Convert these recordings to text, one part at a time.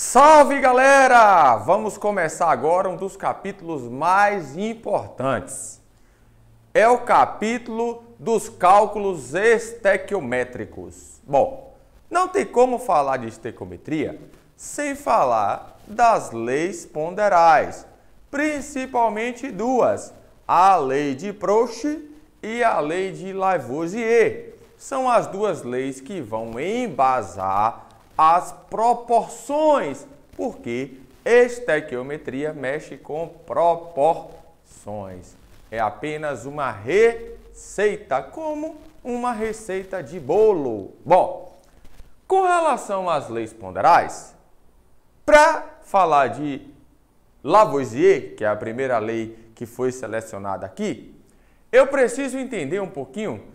Salve, galera! Vamos começar agora um dos capítulos mais importantes. É o capítulo dos cálculos estequiométricos. Bom, não tem como falar de estequiometria sem falar das leis ponderais, principalmente duas, a lei de Proust e a lei de Lavoisier. São as duas leis que vão embasar as proporções, porque estequiometria mexe com proporções. É apenas uma receita, como uma receita de bolo. Bom, com relação às leis ponderais, para falar de Lavoisier, que é a primeira lei que foi selecionada aqui, eu preciso entender um pouquinho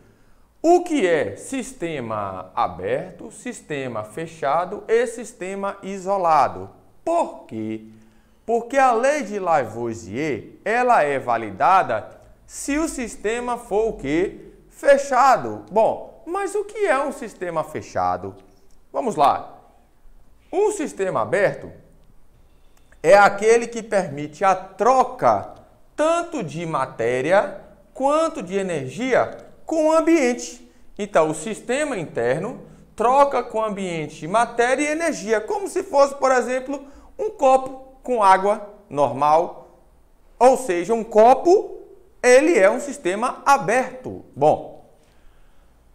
o que é sistema aberto, sistema fechado e sistema isolado. Por quê? Porque a lei de Lavoisier, ela é validada se o sistema for o quê? Fechado. Bom, mas o que é um sistema fechado? Vamos lá. Um sistema aberto é aquele que permite a troca tanto de matéria quanto de energia com o ambiente. Então, o sistema interno troca com o ambiente matéria e energia, como se fosse, por exemplo, um copo com água normal. Ou seja, um copo, ele é um sistema aberto. Bom,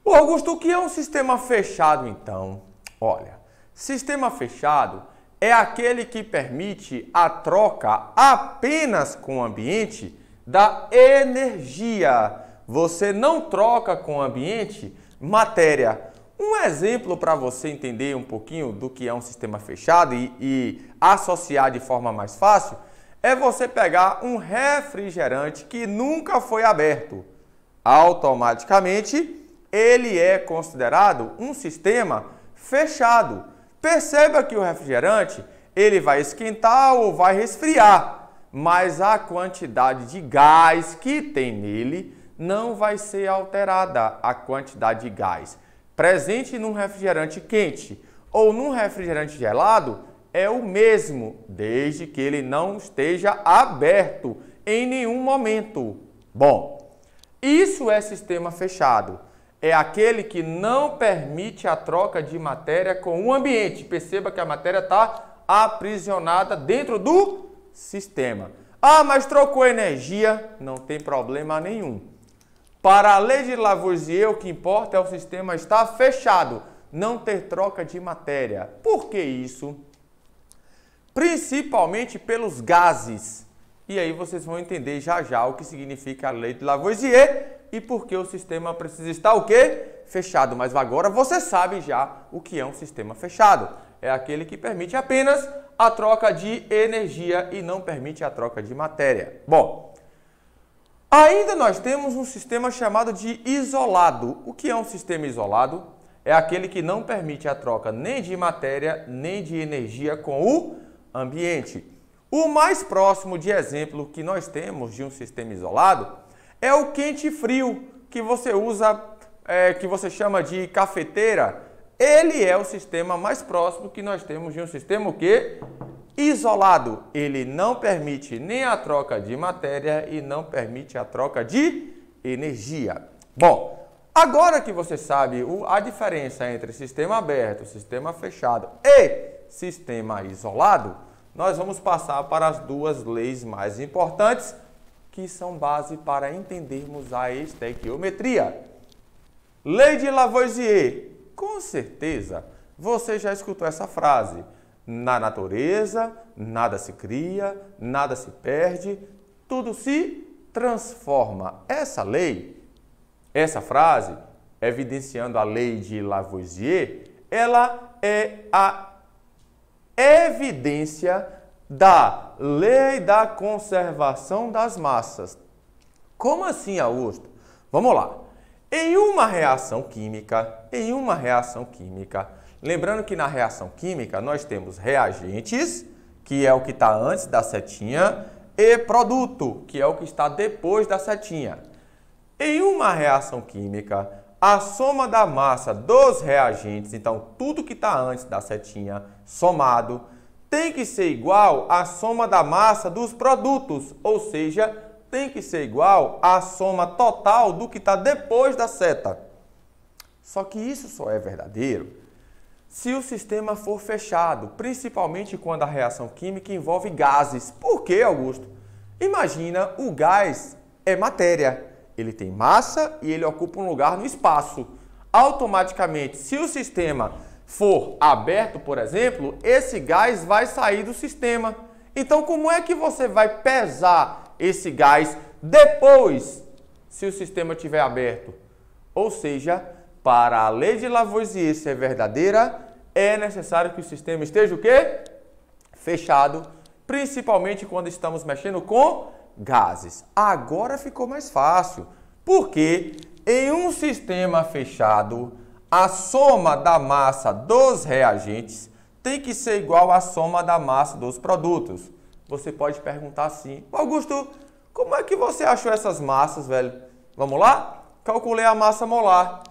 Augusto, o que é um sistema fechado, então? Olha, sistema fechado é aquele que permite a troca apenas com o ambiente da energia. Você não troca com o ambiente matéria. Um exemplo para você entender um pouquinho do que é um sistema fechado e associar de forma mais fácil é você pegar um refrigerante que nunca foi aberto. Automaticamente, ele é considerado um sistema fechado. Perceba que o refrigerante ele vai esquentar ou vai resfriar, mas a quantidade de gás que tem nele não vai ser alterada. A quantidade de gás presente num refrigerante quente ou num refrigerante gelado é o mesmo, desde que ele não esteja aberto em nenhum momento. Bom, isso é sistema fechado. É aquele que não permite a troca de matéria com o ambiente. Perceba que a matéria está aprisionada dentro do sistema. Ah, mas trocou energia, não tem problema nenhum. Para a lei de Lavoisier, o que importa é o sistema estar fechado, não ter troca de matéria. Por que isso? Principalmente pelos gases. E aí vocês vão entender já já o que significa a lei de Lavoisier e por que o sistema precisa estar o quê? Fechado. Mas agora você sabe já o que é um sistema fechado. É aquele que permite apenas a troca de energia e não permite a troca de matéria. Bom, ainda nós temos um sistema chamado de isolado. O que é um sistema isolado? É aquele que não permite a troca nem de matéria, nem de energia com o ambiente. O mais próximo de exemplo que nós temos de um sistema isolado é o quente e frio, que você usa, que você chama de cafeteira. Ele é o sistema mais próximo que nós temos de um sistema o quê? Isolado. Ele não permite nem a troca de matéria e não permite a troca de energia. Bom, agora que você sabe a diferença entre sistema aberto, sistema fechado e sistema isolado, nós vamos passar para as duas leis mais importantes que são base para entendermos a estequiometria. Lei de Lavoisier. Com certeza você já escutou essa frase. Na natureza, nada se cria, nada se perde, tudo se transforma. Essa lei, essa frase, evidenciando a lei de Lavoisier, ela é a evidência da lei da conservação das massas. Como assim, Augusto? Vamos lá. Em uma reação química, lembrando que na reação química nós temos reagentes, que é o que está antes da setinha, e produto, que é o que está depois da setinha. Em uma reação química, a soma da massa dos reagentes, então tudo que está antes da setinha somado, tem que ser igual à soma da massa dos produtos, ou seja, tem que ser igual à soma total do que está depois da seta. Só que isso só é verdadeiro se o sistema for fechado, principalmente quando a reação química envolve gases. Por quê, Augusto? Imagina, o gás é matéria, ele tem massa e ele ocupa um lugar no espaço. Automaticamente, se o sistema for aberto, por exemplo, esse gás vai sair do sistema. Então, como é que você vai pesar esse gás depois, se o sistema estiver aberto? Ou seja, para a lei de Lavoisier ser verdadeira, é necessário que o sistema esteja o quê? Fechado, principalmente quando estamos mexendo com gases. Agora ficou mais fácil, porque em um sistema fechado, a soma da massa dos reagentes tem que ser igual à soma da massa dos produtos. Você pode perguntar assim: Augusto, como é que você achou essas massas, velho? Vamos lá? Calculei a massa molar.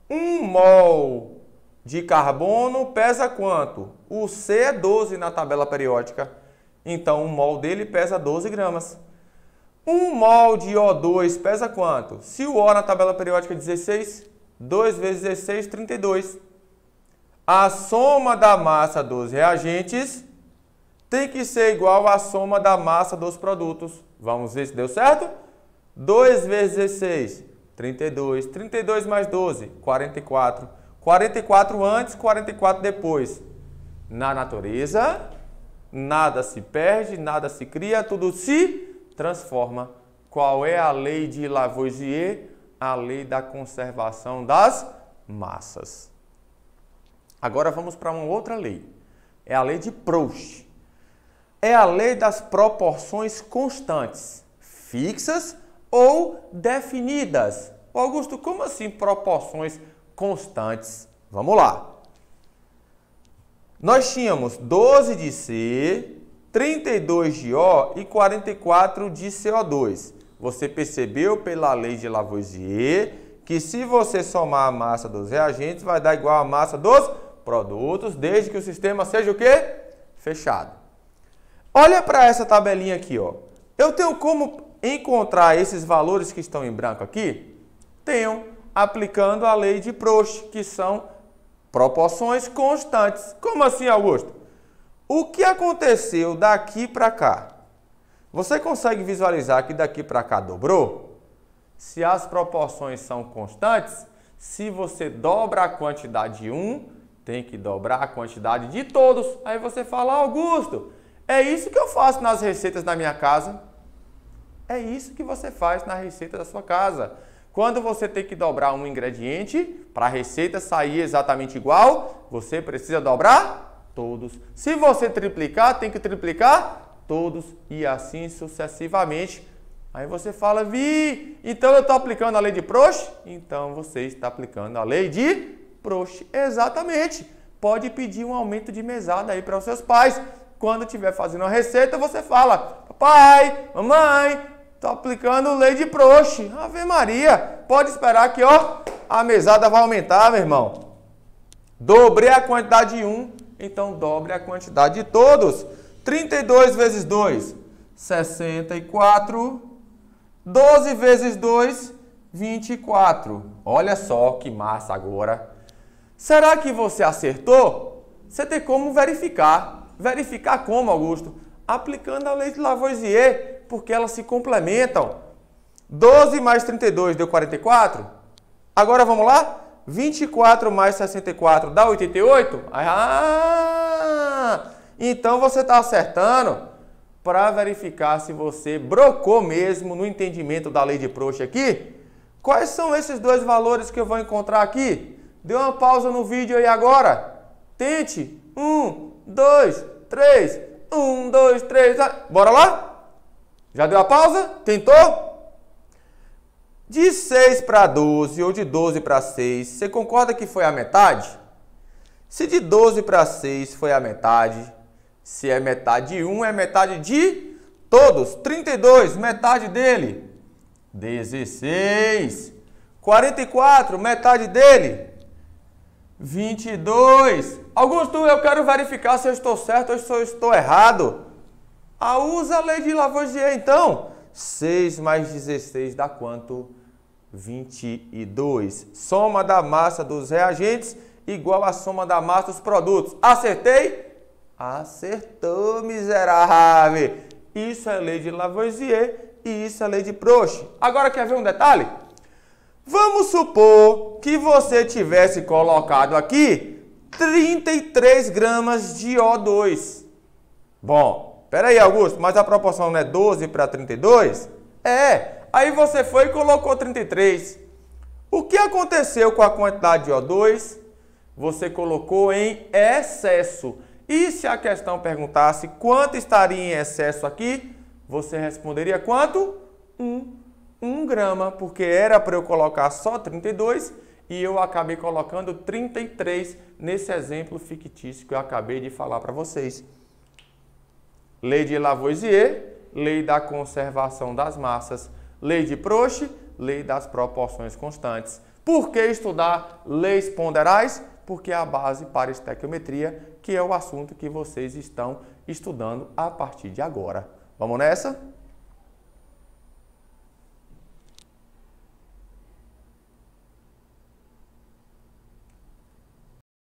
1 mol de carbono pesa quanto? O C é 12 na tabela periódica. Então, 1 mol dele pesa 12 gramas. 1 mol de O2 pesa quanto? Se o O na tabela periódica é 16, 2 vezes 16, 32. A soma da massa dos reagentes tem que ser igual à soma da massa dos produtos. Vamos ver se deu certo? 2 vezes 16, 32. 32 mais 12, 44. 44 antes, 44 depois. Na natureza, nada se perde, nada se cria, tudo se transforma. Qual é a lei de Lavoisier? A lei da conservação das massas. Agora vamos para uma outra lei. É a lei de Proust. É a lei das proporções constantes, fixas ou definidas. Augusto, como assim proporções constantes? Vamos lá. Nós tínhamos 12 de C, 32 de O e 44 de CO2. Você percebeu pela lei de Lavoisier que se você somar a massa dos reagentes vai dar igual à massa dos produtos, desde que o sistema seja o quê? Fechado. Olha para essa tabelinha aqui, ó. Eu tenho como encontrar esses valores que estão em branco aqui? Tenho, aplicando a lei de Proust, que são proporções constantes. Como assim, Augusto? O que aconteceu daqui para cá? Você consegue visualizar que daqui para cá dobrou? Se as proporções são constantes, se você dobra a quantidade de um, tem que dobrar a quantidade de todos. Aí você fala: Augusto, é isso que eu faço nas receitas da minha casa. É isso que você faz na receita da sua casa. Quando você tem que dobrar um ingrediente, para a receita sair exatamente igual, você precisa dobrar todos. Se você triplicar, tem que triplicar todos e assim sucessivamente. Aí você fala: Vi, então eu estou aplicando a lei de Proust? Então você está aplicando a lei de Proust. Exatamente. Pode pedir um aumento de mesada aí para os seus pais. Quando estiver fazendo uma receita, você fala: Papai, mamãe, estou aplicando a lei de Proust. Ave Maria, pode esperar que ó, a mesada vai aumentar, meu irmão. Dobrei a quantidade de um, então dobre a quantidade de todos. 32 vezes 2, 64. 12 vezes 2, 24. Olha só que massa agora. Será que você acertou? Você tem como verificar. Verificar como, Augusto? Aplicando a lei de Lavoisier, porque elas se complementam. 12 mais 32 deu 44? Agora vamos lá? 24 mais 64 dá 88? Então você está acertando. Para verificar se você brocou mesmo no entendimento da lei de Proust aqui, quais são esses dois valores que eu vou encontrar aqui? Dê uma pausa no vídeo aí agora. Tente. 1, 2, 3. 1, 2, 3. Bora lá? Já deu a pausa? Tentou? De 6 para 12 ou de 12 para 6, você concorda que foi a metade? Se de 12 para 6 foi a metade, se é metade de 1, é metade de todos. 32, metade dele. 16. 44, metade dele. 22, Augusto, eu quero verificar se eu estou certo ou se eu estou errado. Usa a lei de Lavoisier, então. 6 mais 16 dá quanto? 22. Soma da massa dos reagentes igual a soma da massa dos produtos. Acertei? Acertou, miserável. Isso é lei de Lavoisier e isso é lei de Proust. Agora quer ver um detalhe? Vamos supor que você tivesse colocado aqui 33 gramas de O2. Bom, peraí, Augusto, mas a proporção não é 12 para 32? Aí você foi e colocou 33. O que aconteceu com a quantidade de O2? Você colocou em excesso. E se a questão perguntasse quanto estaria em excesso aqui, você responderia quanto? 1 grama, porque era para eu colocar só 32 e eu acabei colocando 33 nesse exemplo fictício que eu acabei de falar para vocês. Lei de Lavoisier, lei da conservação das massas. Lei de Proust, lei das proporções constantes. Por que estudar leis ponderais? Porque é a base para estequiometria, que é o assunto que vocês estão estudando a partir de agora. Vamos nessa?